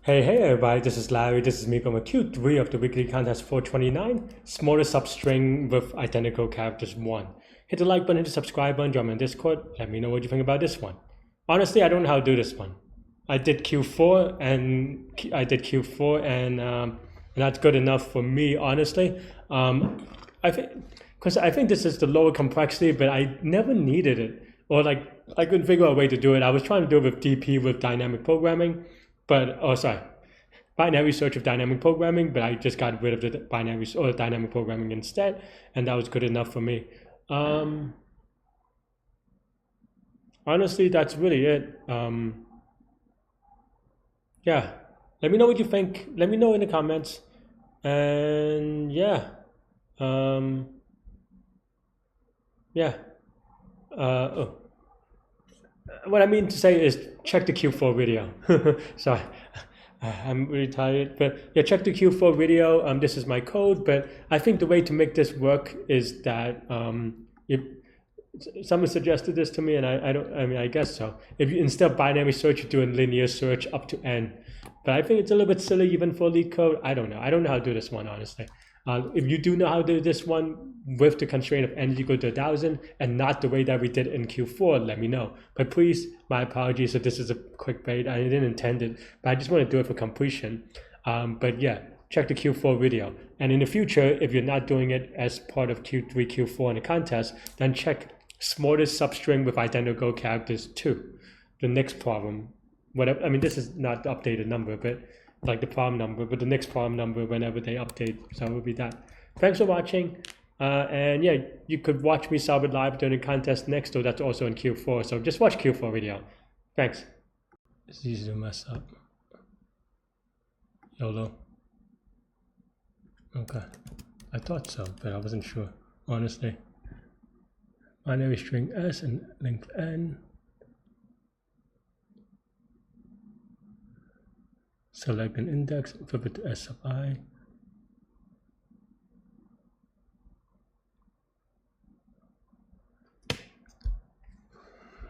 Hey everybody, this is Larry. This is me from a Q3 of the weekly contest 429, smallest substring with identical characters 1. Hit the like button, hit the subscribe button, join me on Discord, let me know what you think about this one. Honestly, I don't know how to do this one. I did Q4 and that's good enough for me, honestly. I think because I think this is the lower complexity, but I never needed it, or like I couldn't figure out a way to do it. I was trying to do it with DP with dynamic programming, but oh sorry, binary search of dynamic programming, but I just got rid of the binary or dynamic programming instead, and that was good enough for me. Honestly, that's really it. Yeah, let me know what you think. Let me know in the comments, and yeah, um, yeah. Oh. What I mean to say is check the Q4 video. Sorry, I'm really tired, but yeah, check the Q4 video. This is my code, but I think the way to make this work is that if someone suggested this to me, and I don't. I mean, I guess so. If you instead of binary search, you do a linear search up to n. But I think it's a little bit silly even for Leetcode. I don't know. I don't know how to do this one honestly. If you do know how to do this one with the constraint of n equal to 1,000 and not the way that we did in Q4, let me know. But please, my apologies if this is a quick bait. I didn't intend it, but I just want to do it for completion. But yeah, check the Q4 video. And in the future, if you're not doing it as part of Q3, Q4 in the contest, then check smallest substring with identical characters 2. The next problem, whatever, I mean, this is not the updated number, but like the problem number, but the next problem number whenever they update. So it will be that. Thanks for watching. And yeah, you could watch me solve it live during the contest next, though that's also in Q4. So just watch Q4 video. Thanks. It's easy to mess up. YOLO. Okay. I thought so, but I wasn't sure, honestly. Binary string S and length N. Select an index, flip it to S sub I.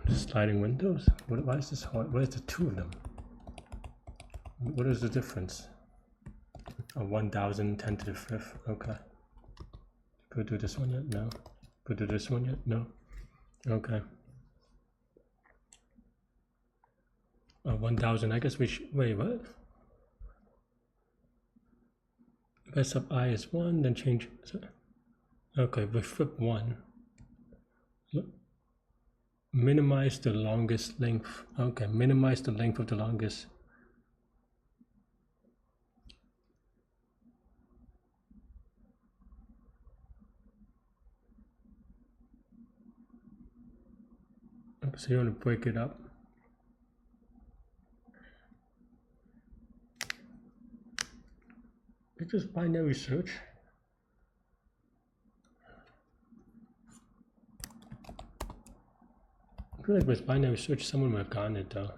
Sliding windows? Why is this hard? Where's the two of them? What is the difference? 1,000, 10 to the 5th. Okay. Could we do this one yet? No. Could we do this one yet? No. Okay. 1,000. I guess we should. Wait, what? S sub I is 1, then change. Okay, we flip 1. Minimize the longest length. Okay, minimize the length of the longest. Okay, so you want to break it up. It's just binary search. I feel like with binary search, someone would have gotten it though.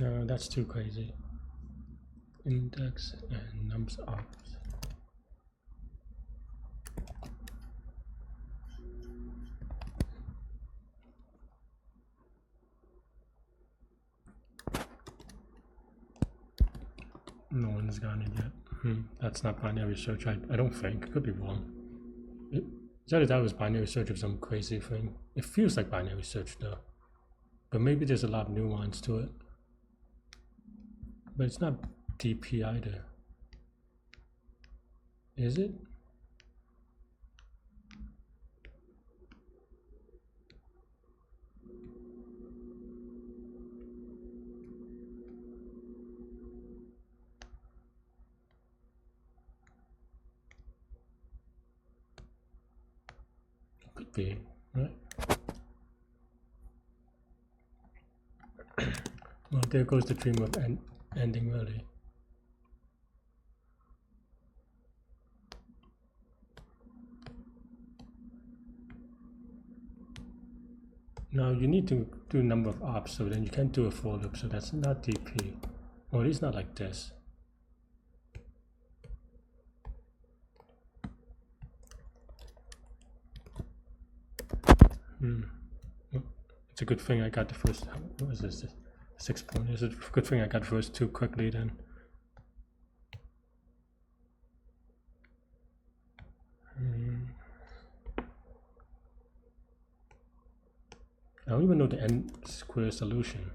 No, that's too crazy. Index and nums ops. No one's gotten it yet. That's not binary search. I don't think. Could be wrong. That was binary search of some crazy thing. It feels like binary search though. But maybe there's a lot of nuance to it. But it's not DP either. Is it? be, right? Well, there goes the dream of ending early. Now you need to do a number of ops, so then you can't do a for loop, so that's not DP. Well, it's not like this. It's a good thing I got the first, what is this? 6 point. It's a good thing I got the first 2 quickly then. I don't even know the n square solution.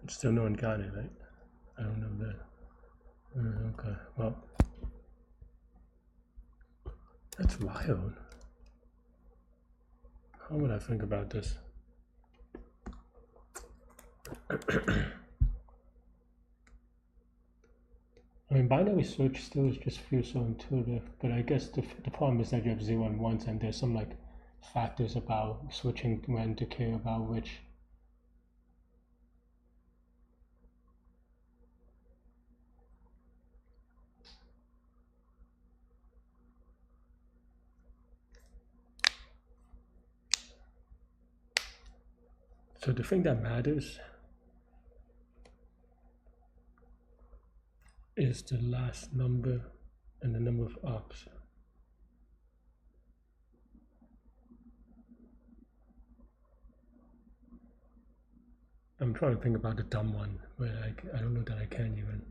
Still no one got it, right? I don't know that. Okay, well, that's wild. How would I think about this? I mean, binary search still just feels so intuitive, but I guess the problem is that you have 0 and 1s, and there's some like factors about switching when to care about which. So the thing that matters is the last number and the number of ops. I'm trying to think about the dumb one, but I don't know that I can even.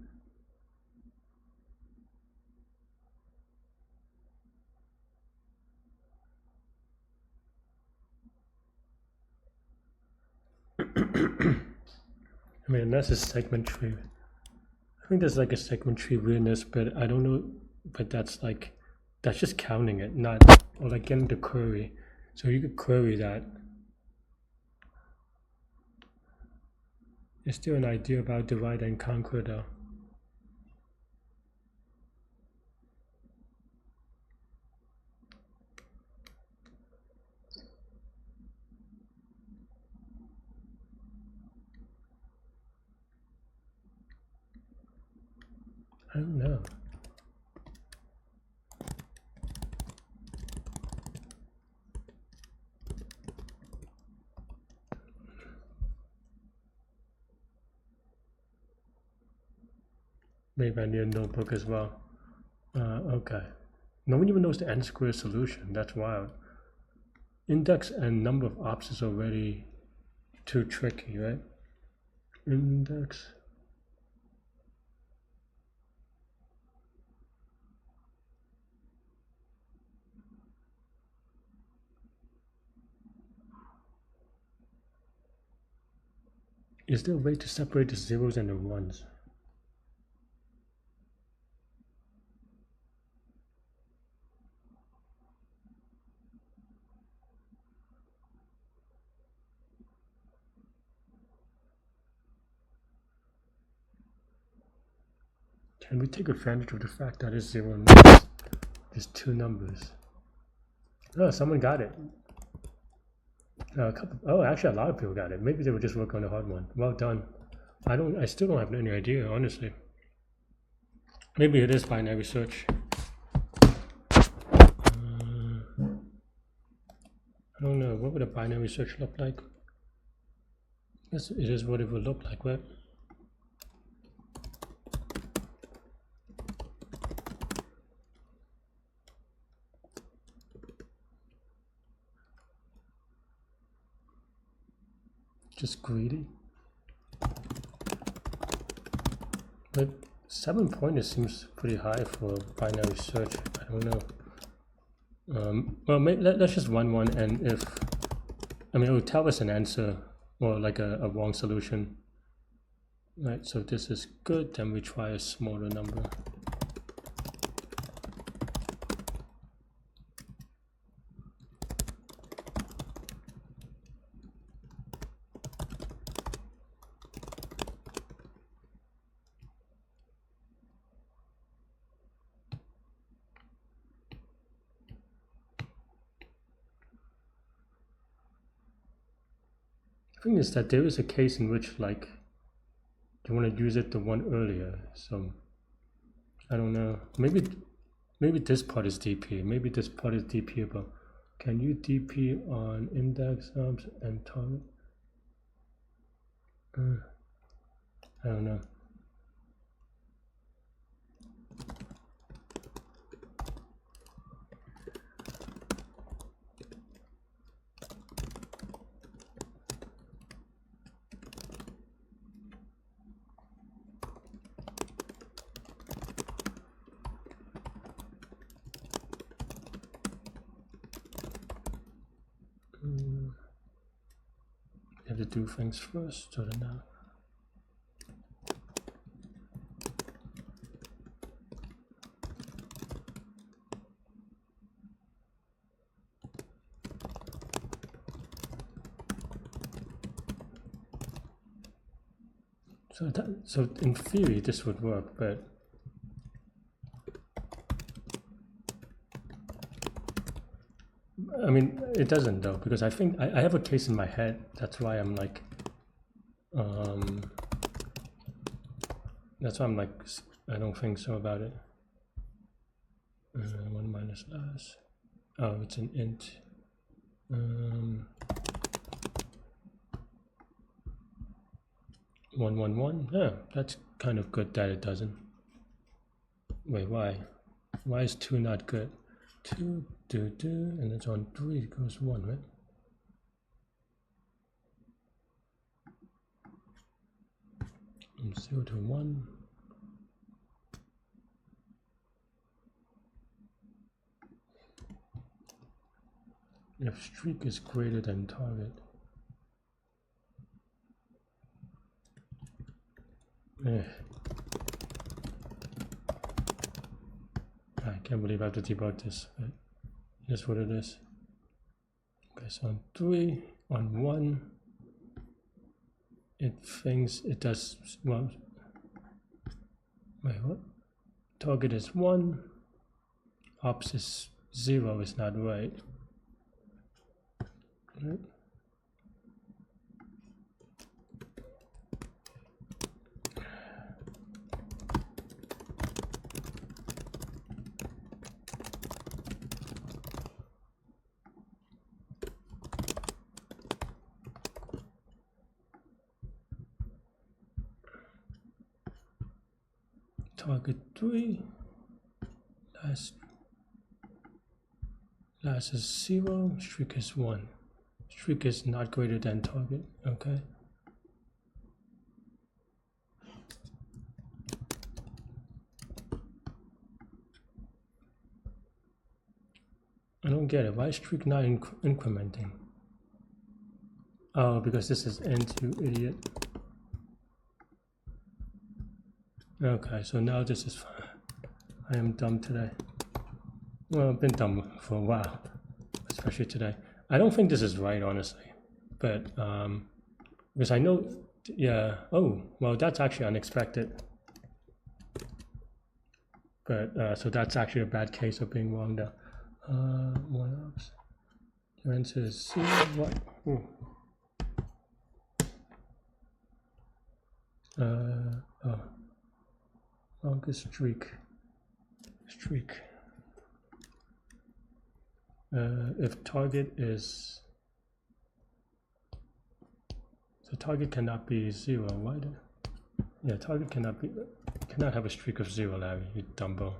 I mean, that's a segment tree. I think there's like a segment tree weirdness, but I don't know. But that's just counting it, not or like getting the query. So you could query that. There's still an idea about divide and conquer though. I don't know. Maybe I need a notebook as well. Okay. No one even knows the n square solution. That's wild. Index and number of ops is already too tricky, right? Index. Is there a way to separate the zeros and the ones? Can we take advantage of the fact that it's 0 and 1? There's 2 numbers. Oh, someone got it. Actually, a lot of people got it. Maybe they were just working on the hard one. Well done. I still don't have any idea, honestly. Maybe it is binary search. I don't know. What would a binary search look like? Yes, it is what it would look like, right? Just greedy. But 7 pointers seems pretty high for binary search. I don't know. Well, let's just run one, and if, I mean, it will tell us an answer or like a wrong solution. Right, so this is good, then we try a smaller number. The thing is that there is a case in which, like, you want to use it the one earlier, so I don't know. Maybe this part is DP. Maybe this part is DP, but can you DP on index arms and target? I don't know. You have to do things first, so now. So in theory this would work, but I mean it doesn't though, because I think I have a case in my head. That's why I'm like, that's why I'm like, I don't think so about it. 1 minus last. Oh, it's an int. 1 1 1. Yeah, that's kind of good that it doesn't. Wait, why? Why is 2 not good? 2 do, and it's on 3 it goes 1, right? From 0 to 1. If streak is greater than target. I can't believe I have to debug this, but here's what it is. Okay, so on 3, on 1, it thinks it does, well, wait, what? Target is 1, ops is 0 is not right. Right. Target 3, last is 0, streak is 1. Streak is not greater than target, okay. I don't get it. Why is streak not incrementing? Oh, because this is int, you idiot. Okay, so now this is fine. I am dumb today. Well, I've been dumb for a while, especially today. I don't think this is right, honestly, but because I know, yeah. Oh, well, that's actually unexpected. But so that's actually a bad case of being wrong there. What else? Your answer is C. What? Oh, longest streak. If target is, so target cannot be 0. Why? Yeah, target cannot have a streak of 0, Larry, you dumbo.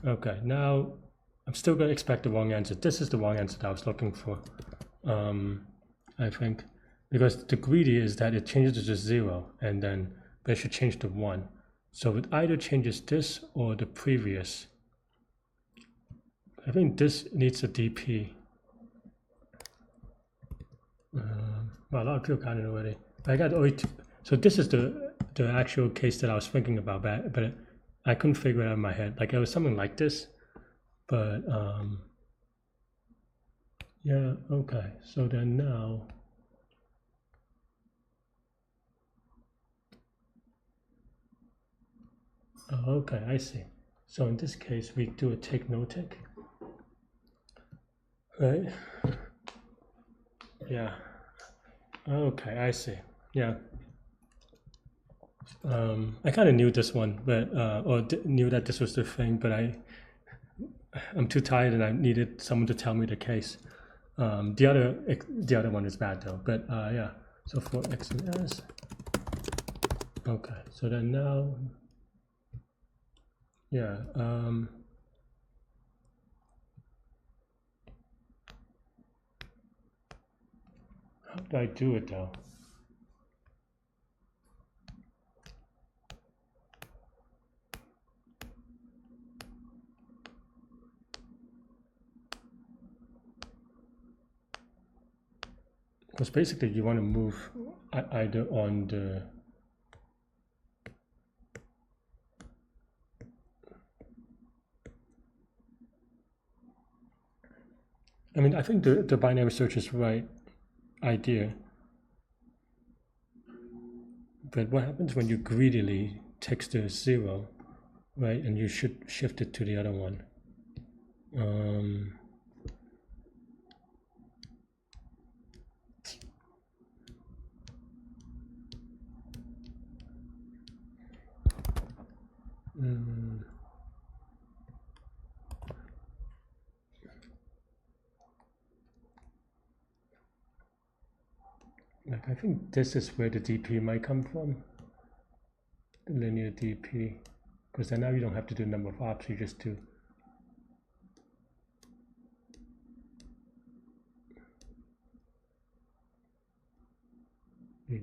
Okay, now I'm still going to expect the wrong answer. This is the wrong answer that I was looking for, I think, because the greedy is that it changes to 0, and then they should change to 1. So it either changes this or the previous. I think this needs a DP. Well, a lot of people got it already. I got already. So this is the actual case that I was thinking about, but I couldn't figure it out in my head. Like it was something like this, but yeah, okay. So then now, oh, okay, I see. So in this case, we do a take no take, right? Yeah. Okay, I see. Yeah. I kind of knew this one, but or knew that this was the thing, but I'm too tired and I needed someone to tell me the case. The other one is bad though, but yeah. So for X and S. Okay, so then now, yeah. How do I do it though? Because basically you want to move either on the I mean, I think the binary search is the right idea. But what happens when you greedily text the 0, right? And you should shift it to the other one. Like I think this is where the DP might come from, the linear DP, because then now you don't have to do number of ops, you just do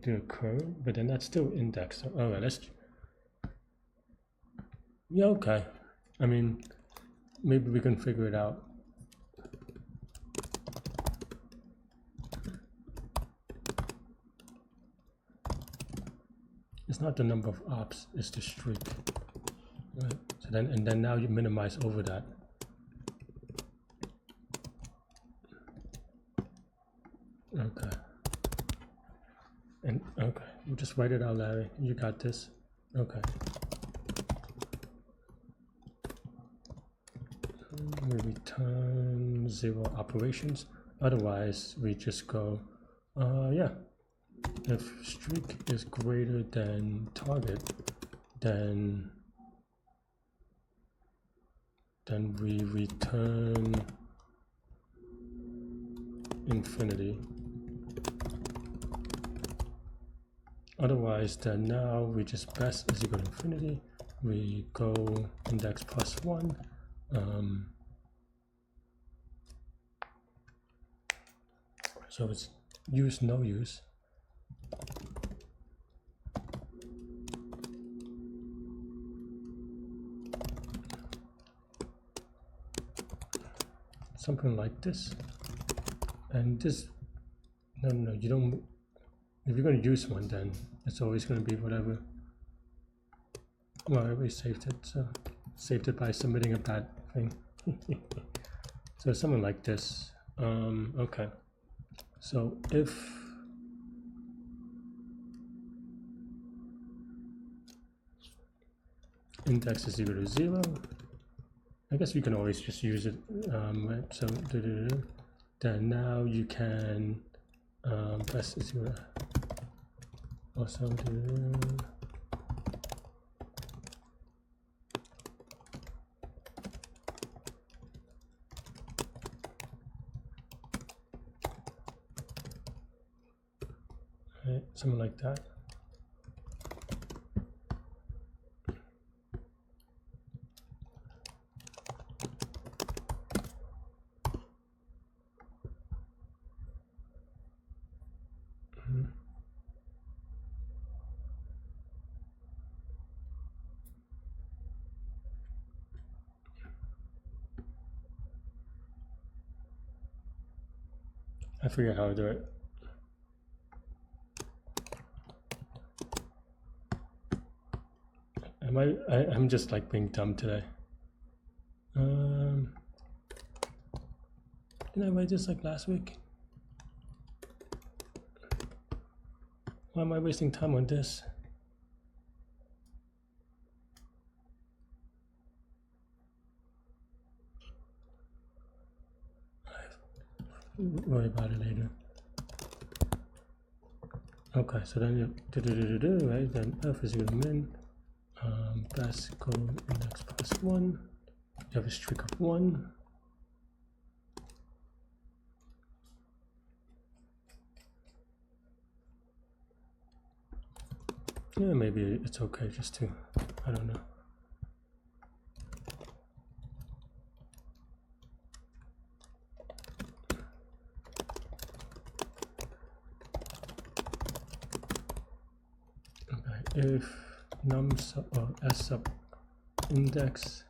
a curve, but then that's still indexed. So, all right, let's. Yeah, okay. I mean, maybe we can figure it out. It's not the number of ops, it's the streak. Right. So then now you minimize over that. Okay. And okay, you just write it out, Larry. You got this. Okay. We return 0 operations. Otherwise, we just go, yeah. If streak is greater than target, then we return infinity. Otherwise, then now we just best is equal to infinity. We go index +1. So it's use, no use. Something like this. And this, no, you don't, if you're going to use one, then it's always going to be whatever. Well, I already saved it, so saved it by submitting a bad thing. So something like this. Okay. So if index is equal to 0, I guess we can always just use it. Right? So then now you can press is equal to also right, something like that. I forget how to do it. I'm just like being dumb today. Didn't I write this like last week? Why am I wasting time on this? I'll worry about it later. Okay, so then you do right? Then f is equal to min. Classical index plus 1. You have a streak of 1. Yeah, maybe it's okay just to, I don't know. Okay, if num sub or s sub index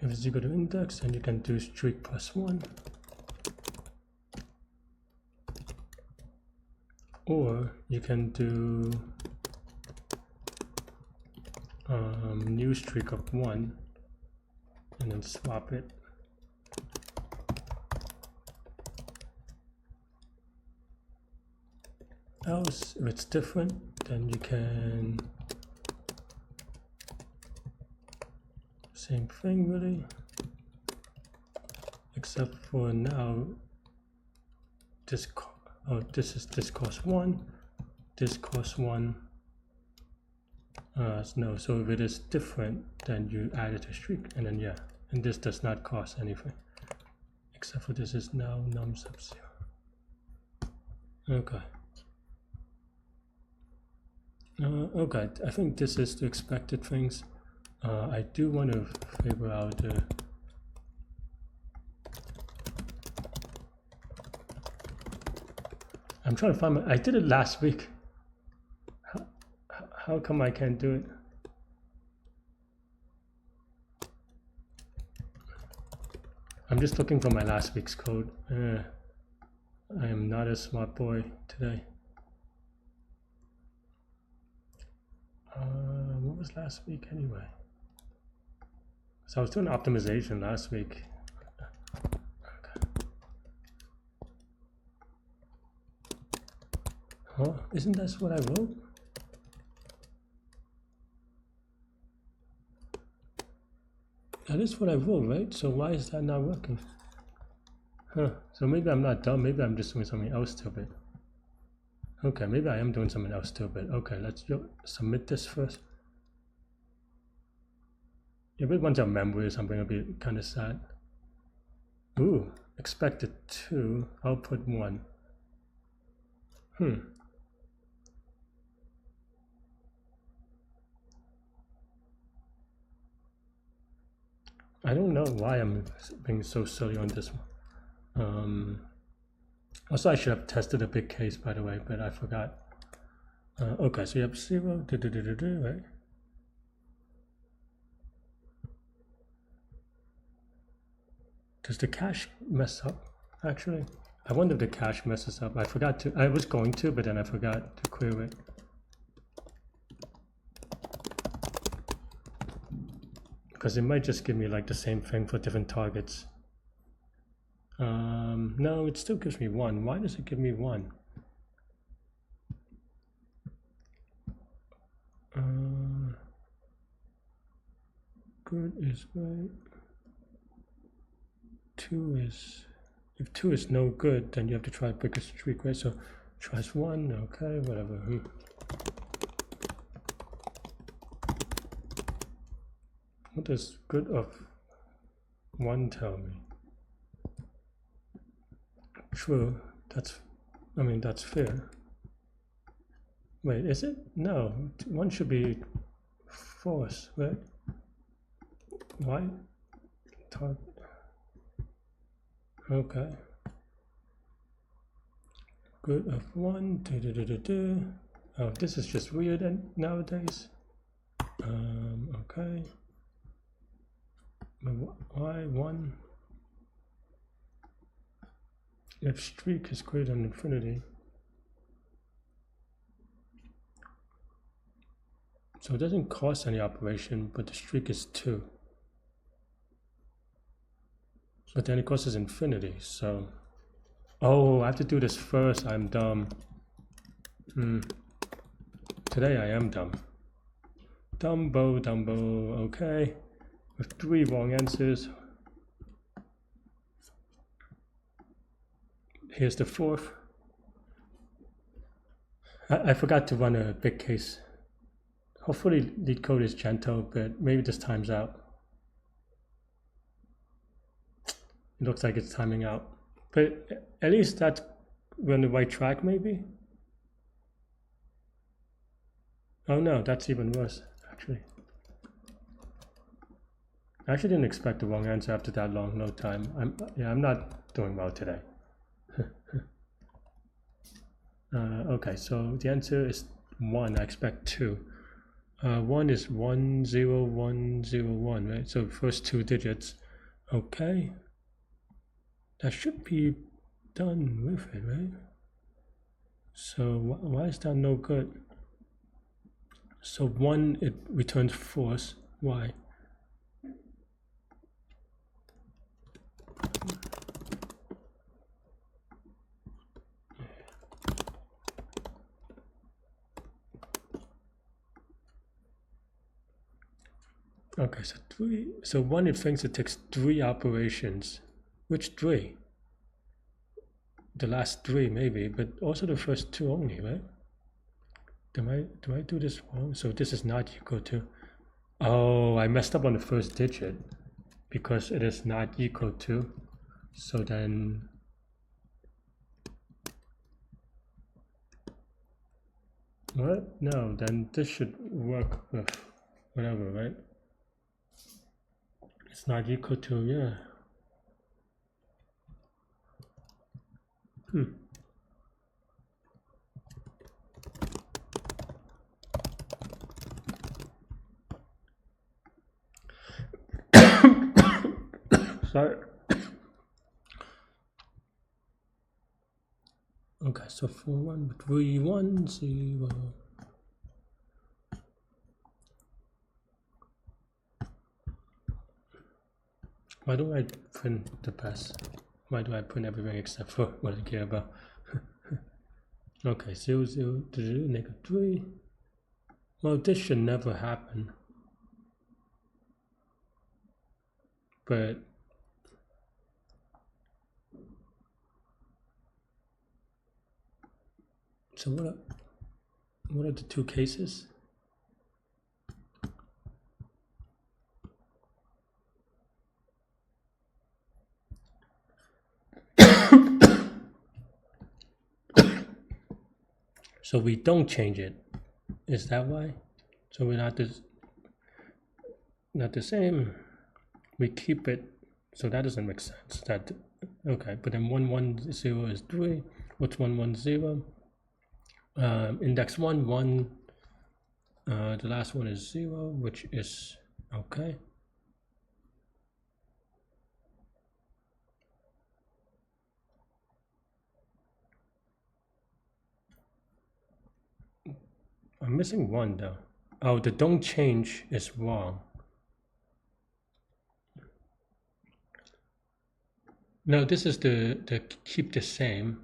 if it's equal to index, then you can do streak plus 1, or you can do new streak of 1 and then swap it. Else, if it's different, then you can same thing really, except for now this costs 1, this costs 1. No, so if it is different, then you add it to streak, and then yeah, and this does not cost anything, except for this is now num sub 0. Okay. Okay, I think this is the expected things. I do want to figure out the I'm trying to find I did it last week. How come I can't do it? I'm just looking for my last week's code. I am not a smart boy today. What was last week anyway? So I was doing optimization last week. Okay. Huh? Isn't that what I wrote? That is what I wrote, right? So why is that not working? Huh. So maybe I'm not dumb. Maybe I'm just doing something else stupid. Okay, maybe I am doing something else stupid. Okay, let's submit this first. If it runs out of memory or something, it'll be kind of sad. Ooh, expected 2, output 1. I don't know why I'm being so silly on this one. Also, I should have tested a big case, by the way, but I forgot. Okay, so you have 0, right? Does the cache mess up, actually? I wonder if the cache messes up. I forgot to, I was going to, but then I forgot to clear it. Because it might just give me like the same thing for different targets. No, it still gives me 1. Why does it give me 1? Good is right. 2 is, if 2 is no good, then you have to try bigger streak, right? So tries 1, okay, whatever. What does good of 1 tell me? True, that's, I mean, that's fair. Wait, is it? No, 1 should be false, right? Why? Okay. Good of 1. Oh, this is just weird nowadays. Okay. Why 1? If streak is greater than infinity. So it doesn't cost any operation, but the streak is 2. But then it costs infinity, so... Oh, I have to do this first, I'm dumb. Today I am dumb. Dumbo, okay. With 3 wrong answers. Here's the 4th. I forgot to run a big case. Hopefully Leetcode is gentle, but maybe this time's out. It looks like it's timing out. But at least that's we're on the right track, maybe? Oh no, that's even worse, actually. I actually didn't expect the wrong answer after that long load time. I'm not doing well today. Okay, so the answer is 1. I expect 2. 1 is 10101, right? So first 2 digits. Okay. That should be done with it, right? So why is that no good? So 1, it returns false. Why? Okay, so 3. So 1, it thinks it takes 3 operations. Which 3? The last 3 maybe, but also the first 2 only, right? Do I do this wrong? So this is not equal to... Oh, I messed up on the first digit because it is not equal to. So then... What? No, then this should work with whatever, right? It's not equal to, yeah. Sorry. Okay, so 413110. Why do I print the best? Why do I print everything except for what I care about? Okay, 0, 3. Well, this should never happen. But so what are the 2 cases? So we don't change it. Is that why? So we're not the same. We keep it. So that doesn't make sense. That okay, but then 110 is 3. What's 110? Index 1, 1. The last one is 0, which is okay. I'm missing 1 though. Oh, the don't change is wrong. No, this is the keep the same.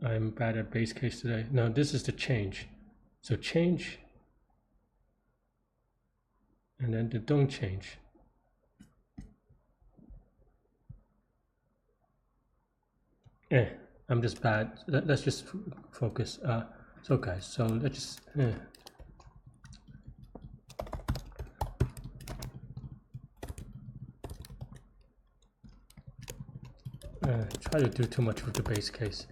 I'm bad at base case today. No, this is the change. So change, and then the don't change. I'm just bad. Let's just focus. It's okay. So let's just. Try to do too much with the base case.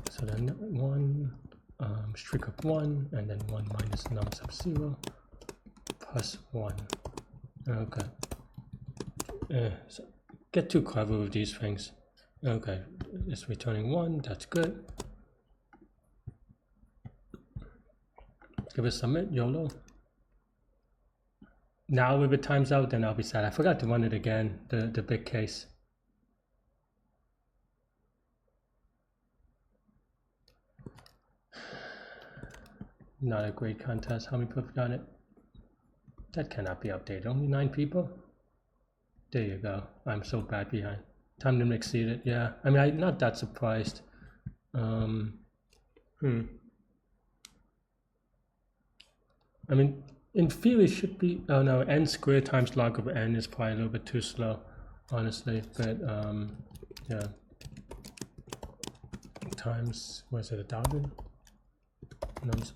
So then 1 streak of 1, and then 1 minus num sub 0 plus 1. Okay. So get too clever with these things. Okay, it's returning 1, that's good. Give it submit, YOLO. Now if it times out, then I'll be sad. I forgot to run it again, the big case. Not a great contest. How many people have done it? That cannot be updated. Only 9 people? There you go. I'm so bad behind. Time to exceed it. Yeah. I mean, I'm not that surprised. I mean, in theory, it should be. Oh no, n squared times log of n is probably a little bit too slow, honestly. But yeah. Times, what is it, 1,000? Num is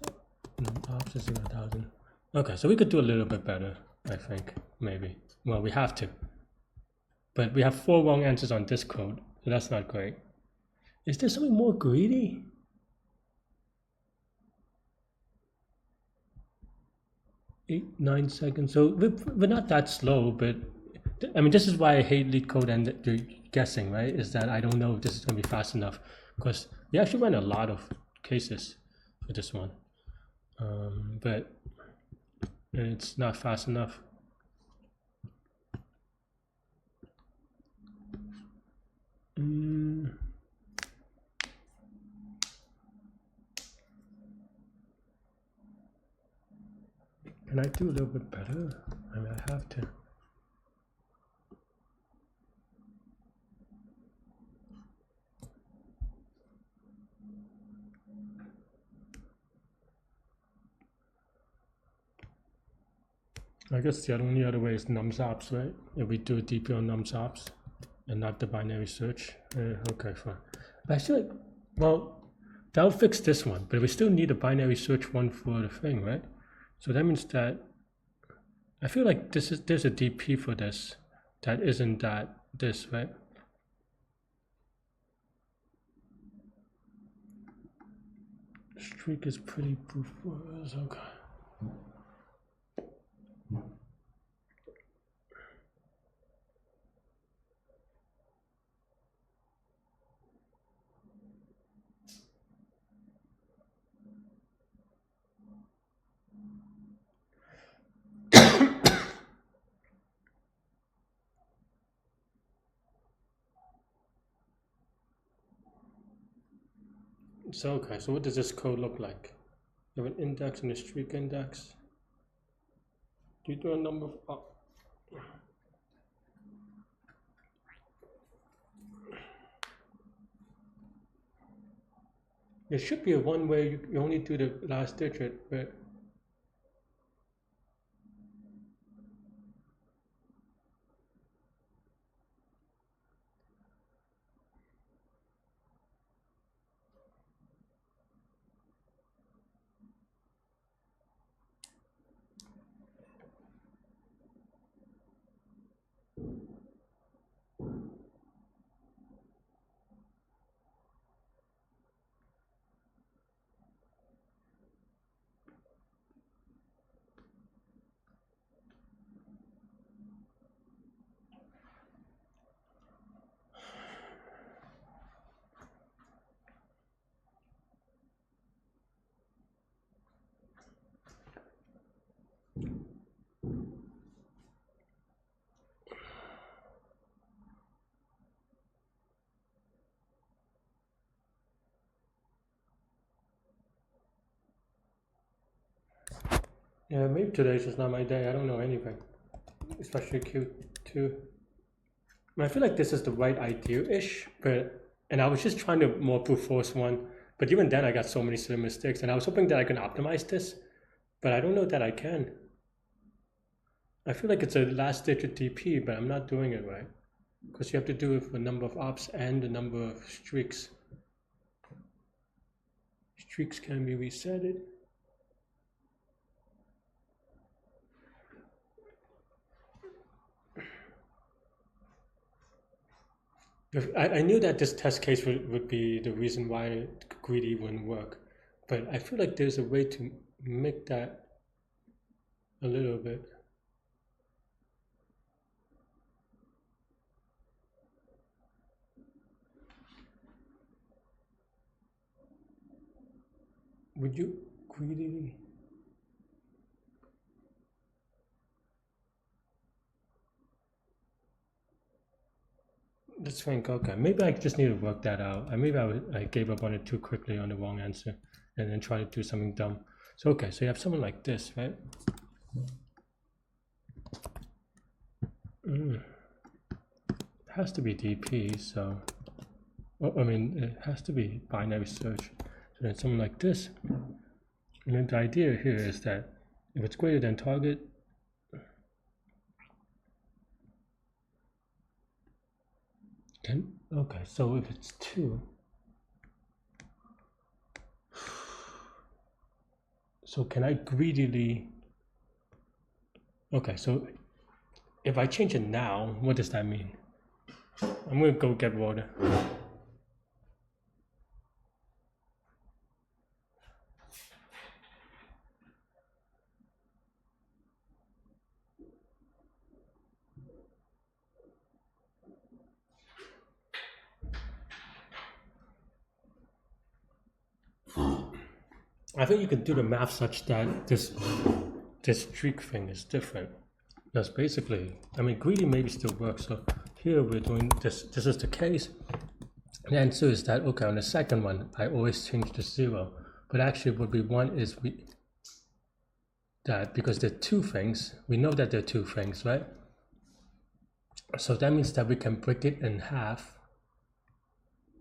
1,000. Okay, so we could do a little bit better, I think, maybe. Well, we have to. But we have 4 wrong answers on this code, so that's not great. Is there something more greedy? Eight, 9 seconds. So we're not that slow, but I mean, this is why I hate Leetcode and the guessing, right? Is that I don't know if this is going to be fast enough, because we actually ran a lot of cases for this one, but it's not fast enough. Can I do a little bit better? I mean, I have to. I guess the only other way is numsops, right? If we do a DP on numsops and not the binary search. Okay, fine. But I feel like, well, that'll fix this one, but we still need a binary search one for the thing, right? So that means that I feel like there's a DP for this that isn't this, right? Streak is pretty proof. Okay. So okay, so what does this code look like? You have an index and a streak index. Do you do a number of there should be a one where you only do the last digit, but yeah, maybe today's just not my day. I don't know anything, especially Q2. I feel like this is the right idea-ish, and I was just trying to more brute force one, but even then I got so many silly mistakes, and I was hoping that I can optimize this, but I don't know that I can. I feel like it's a last digit DP, but I'm not doing it right, because you have to do it for the number of ops and the number of streaks. Streaks can be resetted. I knew that this test case would be the reason why greedy wouldn't work, but I feel like there's a way to make that a little bit. would you greedily? Let's think. Okay, maybe I just need to work that out. Maybe I gave up on it too quickly on the wrong answer, and then try to do something dumb. So okay, so you have something like this, right? It has to be DP, so I mean it has to be binary search. So then something like this, and then the idea here is that if it's greater than target, okay, so if it's 2, so can I greedily, okay, so if I change it now, what does that mean? I'm gonna go get water. I think you can do the math such that this streak thing is different. That's basically, I mean, greedy maybe still works. So here we're doing this. This is the case. The answer is that, okay, on the second one, I always change to 0. But actually what we want is that because there are 2 things, we know that there are 2 things, right? So that means that we can break it in half.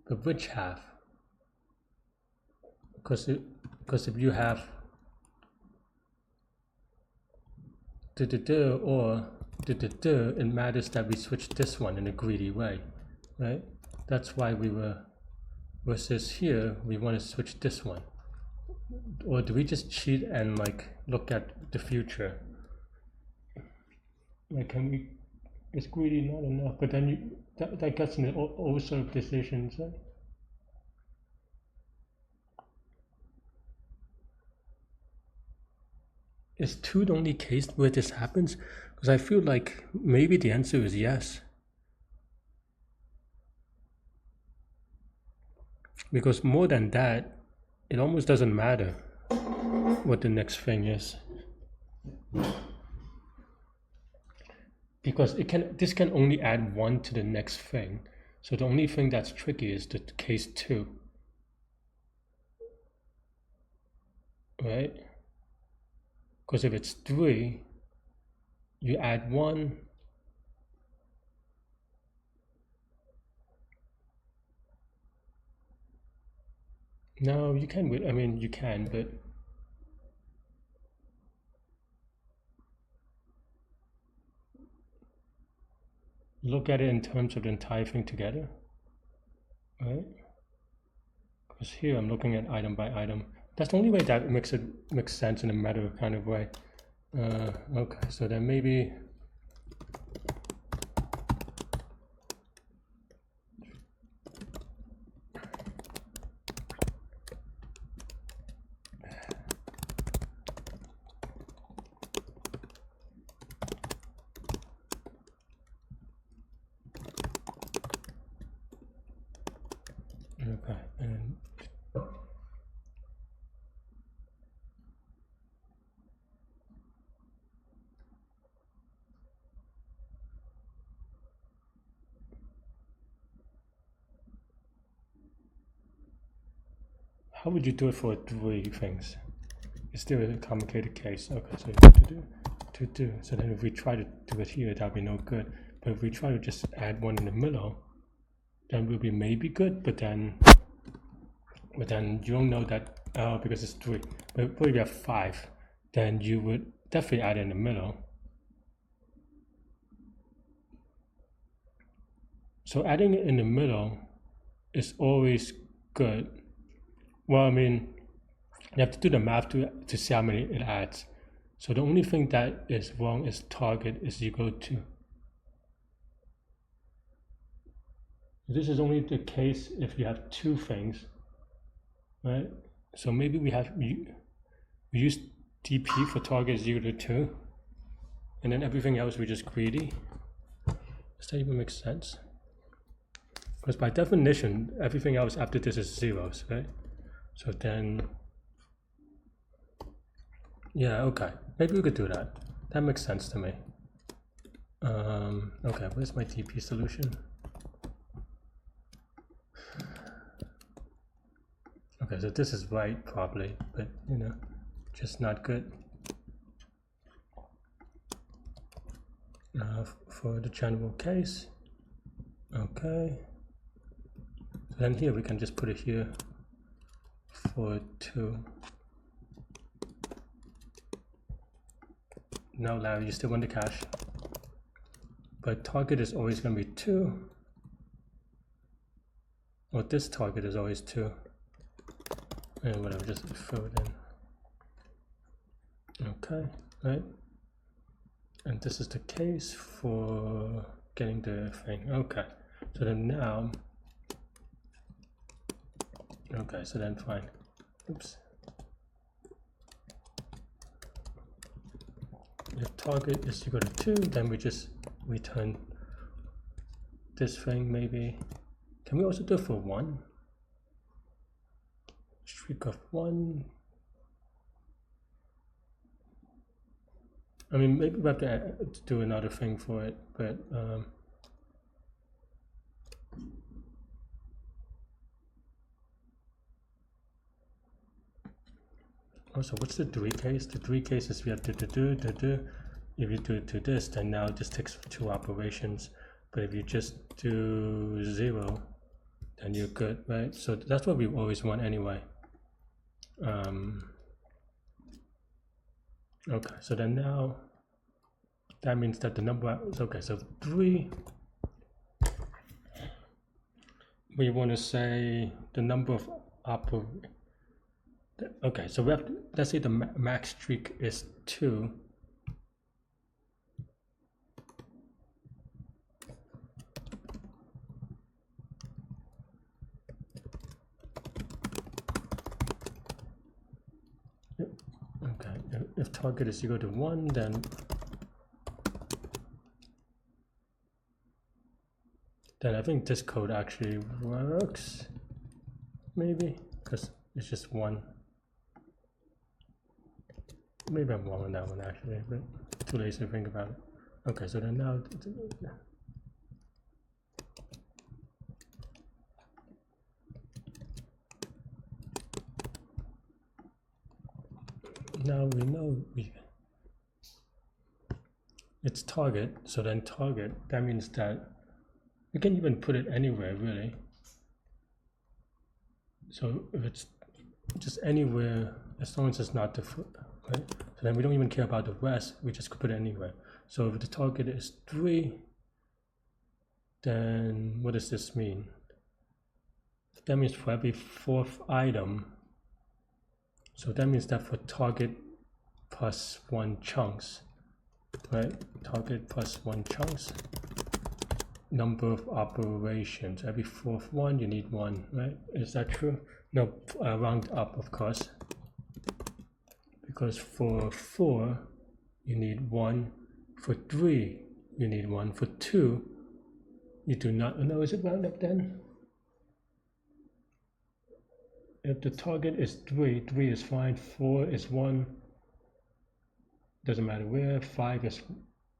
But which half? Because if you have or it matters that we switch this one in a greedy way, right? That's why we were, versus here, we want to switch this one. Or do we just cheat and like look at the future? Like, can we, is greedy not enough? But then that gets into all sort of decisions, right? Is 2 the only case where this happens? Because I feel like maybe the answer is yes. Because more than that, it almost doesn't matter what the next thing is. Because this can only add 1 to the next thing. So the only thing that's tricky is the case 2. Right? Because if it's 3, you add 1. No, you can, I mean, you can, but look at it in terms of the entire thing together, right? Because here I'm looking at item by item. That's the only way that makes sense in a meta kind of way. Okay, so then maybe okay, and how would you do it for 3 things? It's still a complicated case. Okay, so you have to do. So then if we try to do it here, that'll be no good. But if we try to just add 1 in the middle, then we'll be maybe good, but then you don't know that because it's 3. But if you have 5, then you would definitely add in the middle. So adding it in the middle is always good. Well, I mean, you have to do the math to see how many it adds. So the only thing that is wrong is target is equal to. This is only the case if you have 2 things, right? So maybe we use DP for target is equal to 2, and then everything else we just greedy. Does that even make sense? Because by definition, everything else after this is zeros, right? So then Yeah, okay. Maybe we could do that. That makes sense to me. Okay, where's my TP solution? Okay, so this is right probably, but you know, just not good. For the general case. Okay. So then here we can just put it here for 2. No, Larry, you still want the cache. But target is always going to be 2. Or this target is always 2. And whatever, just throw it in. Okay, right? And this is the case for getting the thing. Okay, so then now, okay, so then fine. Oops. If target is equal to 2, then we just return this thing maybe. Can we also do it for 1? Streak of 1. I mean, maybe we have to do another thing for it, but also, what's the 3 case? The 3 cases we have to do. If you do it to this, then now this takes 2 operations. But if you just do 0, then you're good, right? So that's what we always want anyway. Okay, so then now that means that the number, okay, so 3, we want to say the number of okay, so we have to, let's say the max streak is 2. Okay, if target is equal to 1, then I think this code actually works, maybe, because it's just 1. Maybe I'm wrong on that one actually, but too lazy to think about it. Okay, so then now, we know it's target, so then target, that means that we can even put it anywhere really. So if it's just anywhere, as long as it's not the foot, right? So then we don't even care about the rest, we just could put it anywhere. So if the target is 3, then what does this mean? That means for every 4th item, so that means that for target plus 1 chunks, right? Target plus 1 chunks, number of operations, every 4th one you need 1, right? Is that true? No, round up of course, because for 4 you need 1, for 3 you need 1, for 2 you do not. No, is it round up then? If the target is 3, 3 is fine, 4 is 1, doesn't matter where, 5 is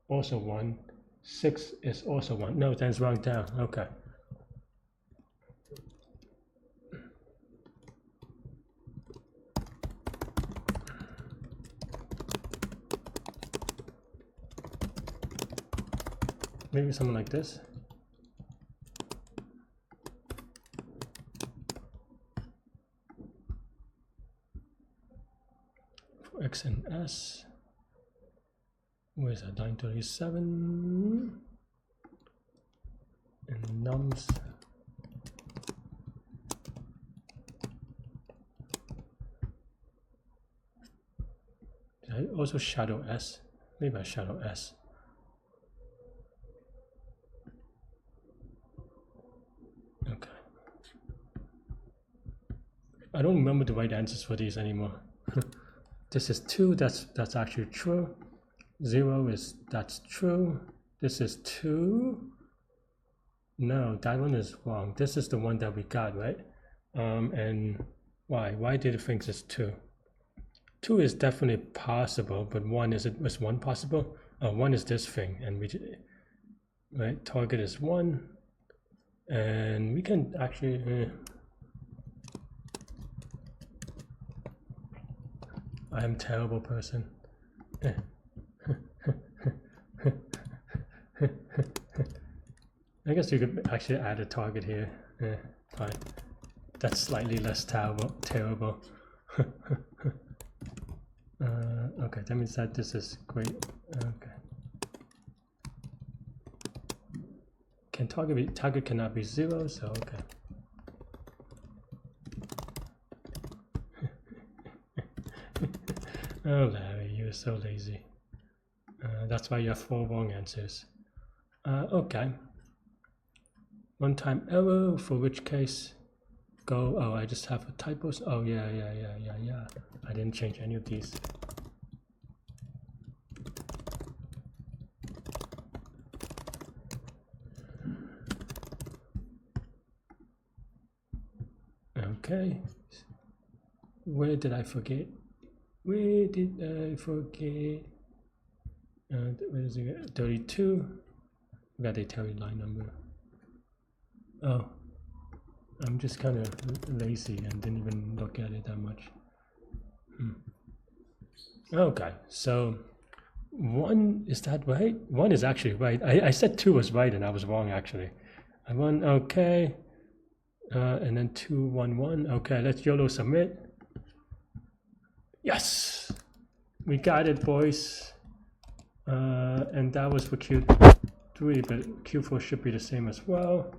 also 1, 6 is also 1. No, then it's round down. Okay. Maybe something like this. For X and S. Where's that? 937. And nums. Did I also shadow S? Maybe I shadow S. Okay. I don't remember the right answers for these anymore. This is 2, that's actually true. 0 is, that's true. This is 2. No, that one is wrong. This is the one that we got, right? And why? Why did it think it's 2? 2 is definitely possible, but 1 is 1 possible? 1 is this thing, and right, target is 1, and we can actually I am a terrible person. I guess you could actually add a target here. Fine. That's slightly less terrible. Okay, that means that this is great. Okay. Can target cannot be 0, so okay. Oh, Larry, you're so lazy. That's why you have 4 wrong answers. Okay. One-time error, for which case go. Oh, I just have a typos. Oh, yeah. I didn't change any of these. Okay. Where did I forget? Where did I forget? Where is it? 32. We got the Terry line number. Oh, I'm just kind of lazy and didn't even look at it that much. Okay, so 1, is that right? 1 is actually right. I said 2 was right and I was wrong actually. 1, okay. And then 2, 1, 1. Okay, let's YOLO submit. Yes, we got it, boys. And that was for Q3, but Q4 should be the same as well.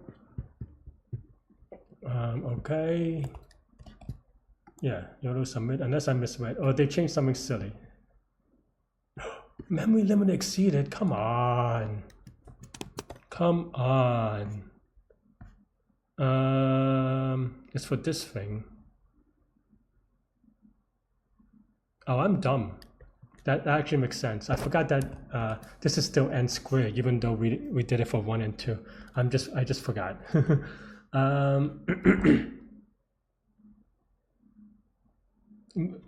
Okay. Yeah, YOLO submit, unless I misread. Oh, they changed something silly. Memory limit exceeded. Come on. Come on. It's for this thing. Oh, I'm dumb. That actually makes sense. I forgot that this is still n squared, even though we did it for 1 and 2. I just forgot. I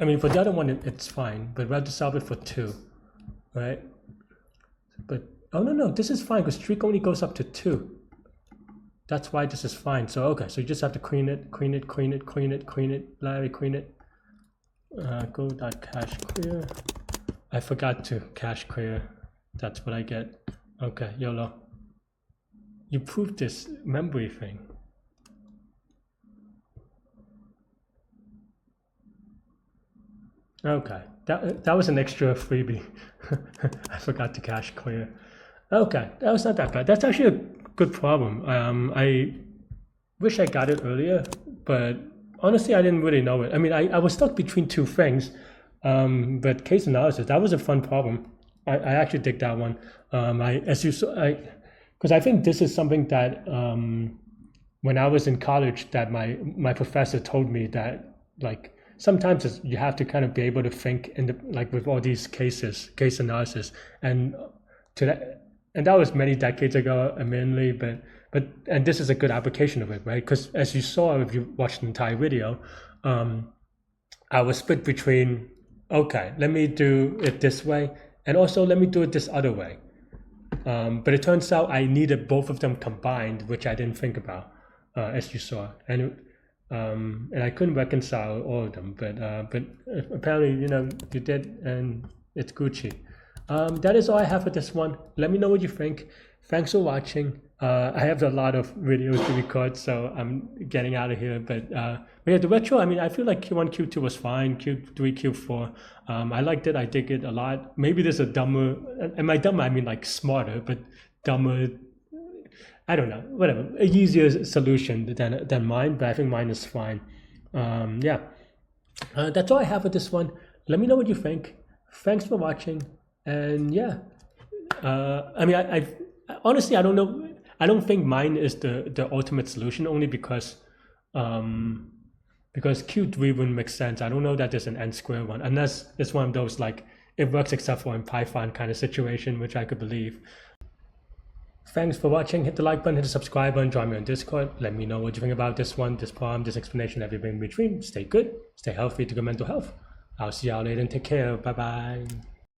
mean, for the other one, it's fine, but we have to solve it for 2, right? But, oh, no, this is fine, because streak only goes up to 2. That's why this is fine. So, okay, so you just have to queen it, Larry, queen it. Go.cache clear. I forgot to cache clear. That's what I get. Okay, YOLO. You proved this memory thing. Okay, that was an extra freebie. I forgot to cache clear. Okay, that was not that bad. That's actually a good problem. I wish I got it earlier, but honestly, I didn't really know it. I mean, I was stuck between 2 things, but case analysis, that was a fun problem. I actually dig that one. As you saw, because I think this is something that when I was in college, that my professor told me that, like, sometimes you have to kind of be able to think like with all these case analysis, and that was many decades ago, mainly, but this is a good application of it, right? Because as you saw, if you watched the entire video, I was split between, okay, let me do it this way, and also let me do it this other way. But it turns out I needed both of them combined, which I didn't think about, as you saw, and I couldn't reconcile all of them. But apparently, you did, and it's Gucci. That is all I have for this one. Let me know what you think. Thanks for watching. I have a lot of videos to record, so I'm getting out of here. But yeah, the retro, I mean, I feel like Q1, Q2 was fine. Q3, Q4, I liked it. I dig it a lot. Maybe there's a dumber, and by dumber, I mean like smarter, but dumber, I don't know, whatever, a easier solution than mine, but I think mine is fine. Yeah, that's all I have for this one. Let me know what you think. Thanks for watching. And yeah, I mean, I honestly, I don't know. I don't think mine is the ultimate solution, only because Q3 wouldn't make sense. I don't know that there's an n squared one, unless it's one of those like it works except for in Python kind of situation, which I could believe. Thanks for watching. Hit the like button, hit the subscribe button, join me on Discord. Let me know what you think about this one, this problem, this explanation, everything in between. Stay good, stay healthy, to good mental health. I'll see y'all later and take care. Bye bye.